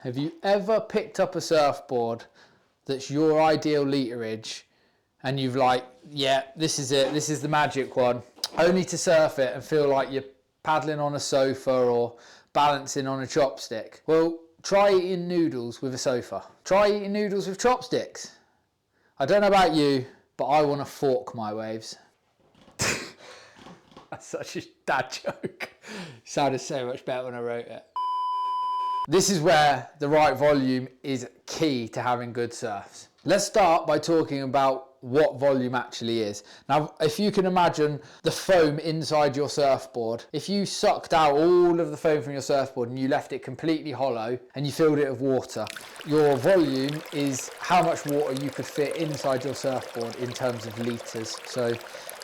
Have you ever picked up a surfboard that's your ideal literage and you've like, yeah, this is it, this is the magic one, only to surf it and feel like you're paddling on a sofa or balancing on a chopstick? Well, try eating noodles with a sofa. Try eating noodles with chopsticks. I don't know about you, but I want to fork my waves. That's such a dad joke. It sounded so much better when I wrote it. This is where the right volume is key to having good surfs. Let's start by talking about what volume actually is. Now, if you can imagine the foam inside your surfboard, if you sucked out all of the foam from your surfboard and you left it completely hollow and you filled it with water, your volume is how much water you could fit inside your surfboard in terms of litres. So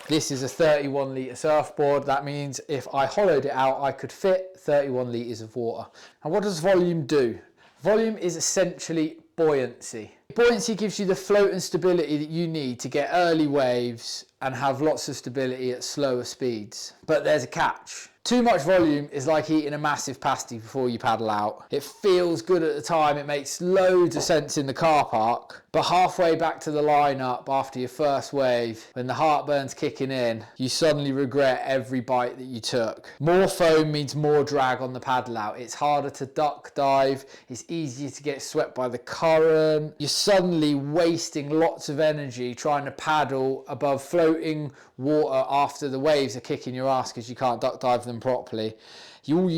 this is a 31 litre surfboard. That means if I hollowed it out, I could fit 31 litres of water. And what does volume do? Volume is essentially buoyancy. Buoyancy gives you the float and stability that you need to get early waves and have lots of stability at slower speeds. But there's a catch. Too much volume is like eating a massive pasty before you paddle out. It feels good at the time, it makes loads of sense in the car park, but halfway back to the lineup after your first wave, when the heartburn's kicking in, you suddenly regret every bite that you took. More foam means more drag on the paddle out. It's harder to duck dive, it's easier to get swept by the current. You're suddenly wasting lots of energy trying to paddle above floating water after the waves are kicking your ass because you can't duck dive them properly. All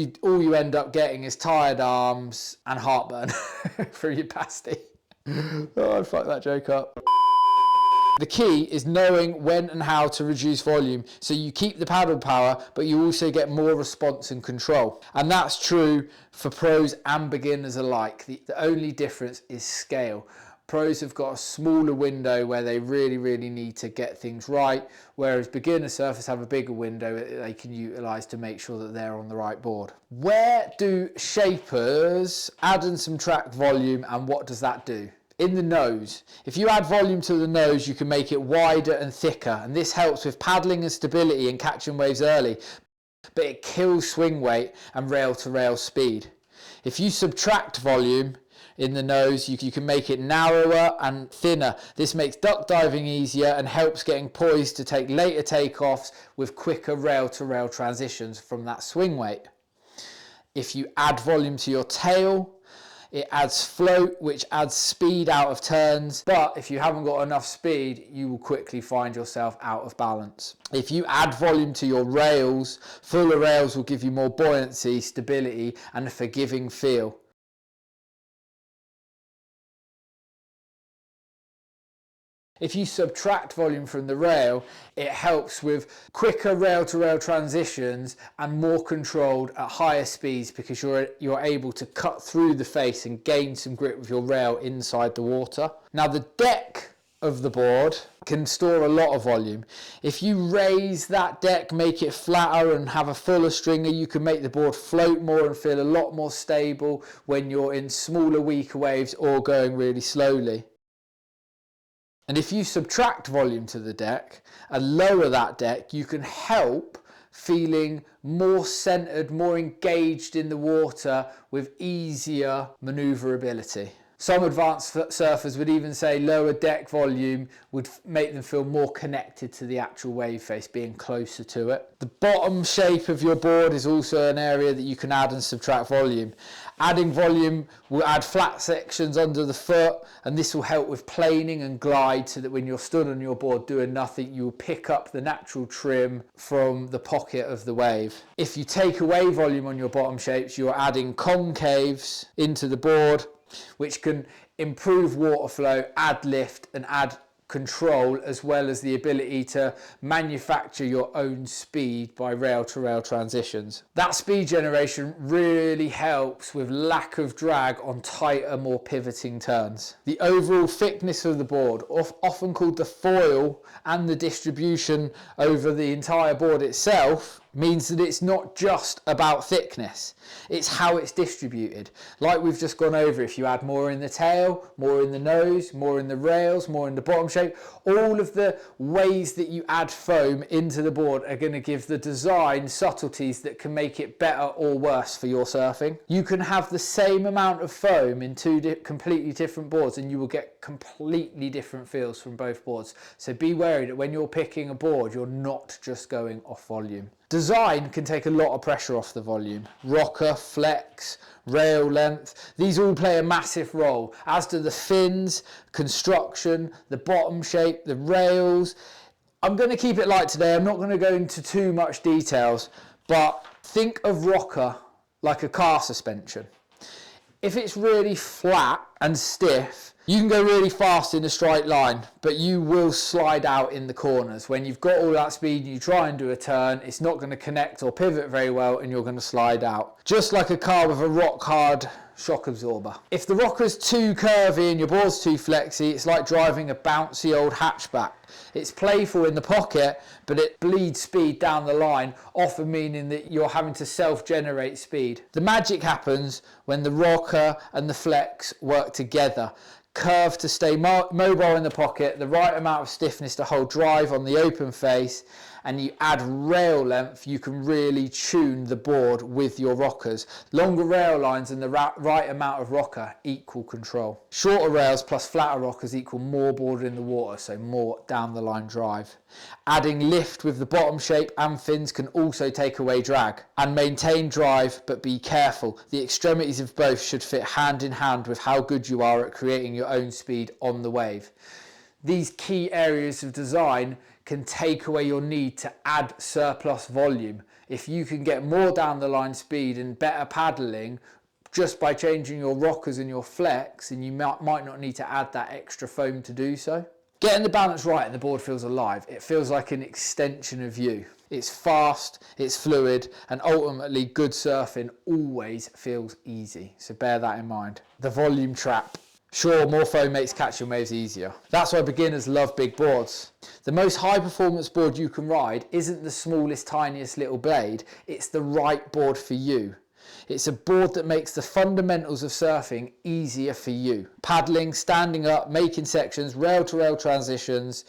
you end up getting is tired arms and heartburn through your pasty. Oh, I fucked that joke up. The key is knowing when and how to reduce volume so you keep the paddle power, but you also get more response and control. And that's true for pros and beginners alike. The only difference is scale. Pros have got a smaller window where they really need to get things right, whereas beginner surfers have a bigger window that they can utilise to make sure that they're on the right board. Where do shapers add and subtract volume, and what does that do? In the nose. If you add volume to the nose, you can make it wider and thicker, and this helps with paddling and stability and catching waves early, but it kills swing weight and rail to rail speed. If you subtract volume in the nose, you can make it narrower and thinner. This makes duck diving easier and helps getting poised to take later takeoffs with quicker rail to rail transitions from that swing weight. If you add volume to your tail, it adds float, which adds speed out of turns, but if you haven't got enough speed, you will quickly find yourself out of balance. If you add volume to your rails, fuller rails will give you more buoyancy, stability, and a forgiving feel. If you subtract volume from the rail, it helps with quicker rail-to-rail transitions and more controlled at higher speeds because you're able to cut through the face and gain some grip with your rail inside the water. Now the deck of the board can store a lot of volume. If you raise that deck, make it flatter and have a fuller stringer, you can make the board float more and feel a lot more stable when you're in smaller, weaker waves or going really slowly. And if you subtract volume to the deck and lower that deck, you can help feeling more centered, more engaged in the water with easier maneuverability. Some advanced surfers would even say lower deck volume would make them feel more connected to the actual wave face, being closer to it. The bottom shape of your board is also an area that you can add and subtract volume. Adding volume will add flat sections under the foot, and this will help with planing and glide so that when you're stood on your board doing nothing, you will pick up the natural trim from the pocket of the wave. If you take away volume on your bottom shapes, you're adding concaves into the board, which can improve water flow, add lift and add control, as well as the ability to manufacture your own speed by rail to rail transitions. That speed generation really helps with lack of drag on tighter, more pivoting turns. The overall thickness of the board, often called the foil, and the distribution over the entire board itself means that it's not just about thickness, it's how it's distributed. Like we've just gone over, if you add more in the tail, more in the nose, more in the rails, more in the bottom shape, all of the ways that you add foam into the board are going to give the design subtleties that can make it better or worse for your surfing. You can have the same amount of foam in two completely different boards and you will get completely different feels from both boards. So be wary that when you're picking a board, you're not just going off volume. Design can take a lot of pressure off the volume. Rocker, flex, rail length, these all play a massive role, as do the fins, construction, the bottom shape, the rails. I'm going to keep it light today. I'm not going to go into too much details, but think of rocker like a car suspension. If it's really flat and stiff, you can go really fast in a straight line, but you will slide out in the corners. When you've got all that speed and you try and do a turn, it's not going to connect or pivot very well and you're going to slide out. Just like a car with a rock hard shock absorber. If the rocker's too curvy and your board's too flexy, it's like driving a bouncy old hatchback. It's playful in the pocket, but it bleeds speed down the line, often meaning that you're having to self-generate speed. The magic happens when the rocker and the flex work together. Curve to stay mobile in the pocket, the right amount of stiffness to hold drive on the open face, and you add rail length, you can really tune the board with your rockers. Longer rail lines and the right amount of rocker equal control. Shorter rails plus flatter rockers equal more board in the water, so more down the line drive. Adding lift with the bottom shape and fins can also take away drag and maintain drive, but be careful. The extremities of both should fit hand in hand with how good you are at creating your own speed on the wave. These key areas of design can take away your need to add surplus volume. If you can get more down the line speed and better paddling just by changing your rockers and your flex, and you might not need to add that extra foam to do so. Getting the balance right and the board feels alive. It feels like an extension of you. It's fast, it's fluid, and ultimately good surfing always feels easy. So bear that in mind. The volume trap. Sure, more foam makes catching waves easier. That's why beginners love big boards. The most high performance board you can ride isn't the smallest, tiniest little blade. It's the right board for you. It's a board that makes the fundamentals of surfing easier for you. Paddling, standing up, making sections, rail to rail transitions.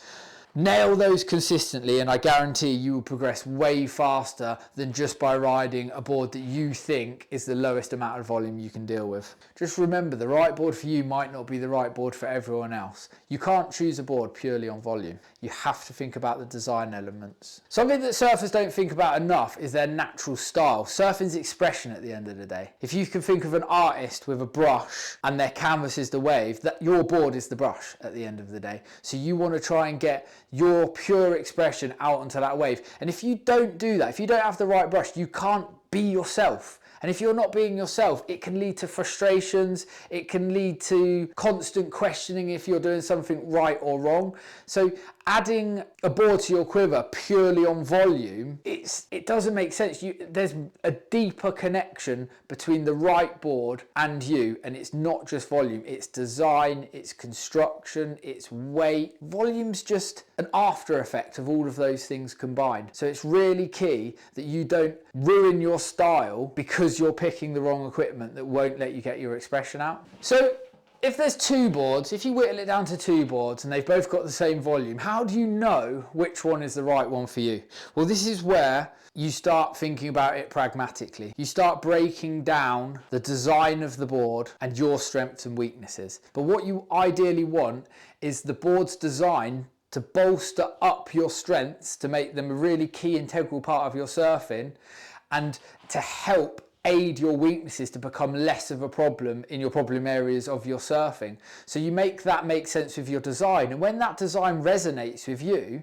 Nail those consistently and I guarantee you will progress way faster than just by riding a board that you think is the lowest amount of volume you can deal with. Just remember, the right board for you might not be the right board for everyone else. You can't choose a board purely on volume. You have to think about the design elements. Something that surfers don't think about enough is their natural style. Surfing's expression at the end of the day. If you can think of an artist with a brush and their canvas is the wave, that your board is the brush at the end of the day. So you want to try and get your pure expression out onto that wave. And if you don't do that, if you don't have the right brush, you can't be yourself. And if you're not being yourself, it can lead to frustrations. It can lead to constant questioning if you're doing something right or wrong. So adding a board to your quiver purely on volume, it doesn't make sense. There's a deeper connection between the right board and you, and it's not just volume. It's design, it's construction, it's weight. Volume's just an after effect of all of those things combined. So it's really key that you don't ruin your style because you're picking the wrong equipment that won't let you get your expression out. So if there's two boards, if you whittle it down to two boards and they've both got the same volume, how do you know which one is the right one for you? Well, this is where you start thinking about it pragmatically. You start breaking down the design of the board and your strengths and weaknesses. But what you ideally want is the board's design to bolster up your strengths, to make them a really key integral part of your surfing, and to help aid your weaknesses to become less of a problem in your problem areas of your surfing. So you make that make sense with your design. And when that design resonates with you,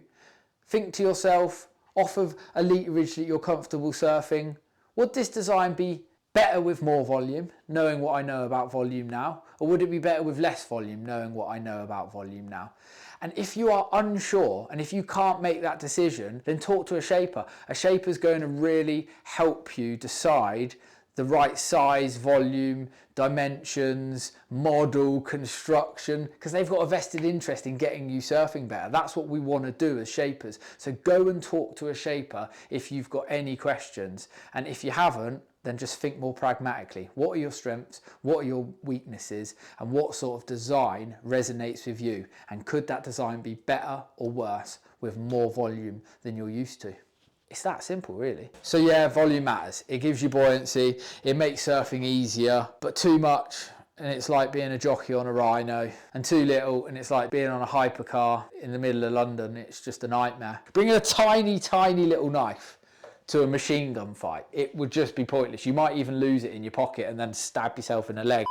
think to yourself, off of a literage that you're comfortable surfing, would this design be better with more volume, knowing what I know about volume now? Or would it be better with less volume, knowing what I know about volume now? And if you are unsure, and if you can't make that decision, then talk to a shaper. A shaper's going to really help you decide the right size, volume, dimensions, model, construction, because they've got a vested interest in getting you surfing better. That's what we want to do as shapers. So go and talk to a shaper if you've got any questions. And if you haven't, then just think more pragmatically. What are your strengths? What are your weaknesses? And what sort of design resonates with you? And could that design be better or worse with more volume than you're used to? It's that simple, really. So yeah, volume matters. It gives you buoyancy. It makes surfing easier, but too much and it's like being a jockey on a rhino, and too little and it's like being on a hypercar in the middle of London. It's just a nightmare. Bring a tiny, tiny little knife to a machine gun fight. It would just be pointless. You might even lose it in your pocket and then stab yourself in the leg.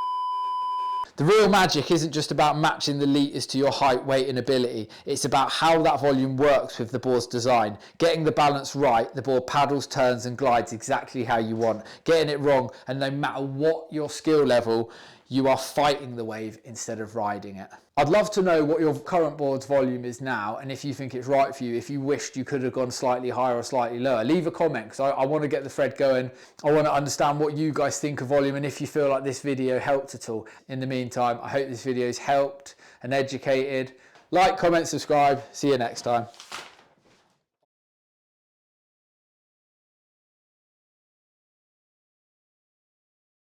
The real magic isn't just about matching the litres to your height, weight and ability. It's about how that volume works with the board's design. Getting the balance right, the board paddles, turns and glides exactly how you want. Getting it wrong, and no matter what your skill level, you are fighting the wave instead of riding it. I'd love to know what your current board's volume is now, and if you think it's right for you, if you wished you could have gone slightly higher or slightly lower. Leave a comment, because I want to get the thread going. I want to understand what you guys think of volume and if you feel like this video helped at all. In the meantime, I hope this video's helped and educated. Like, comment, subscribe. See you next time.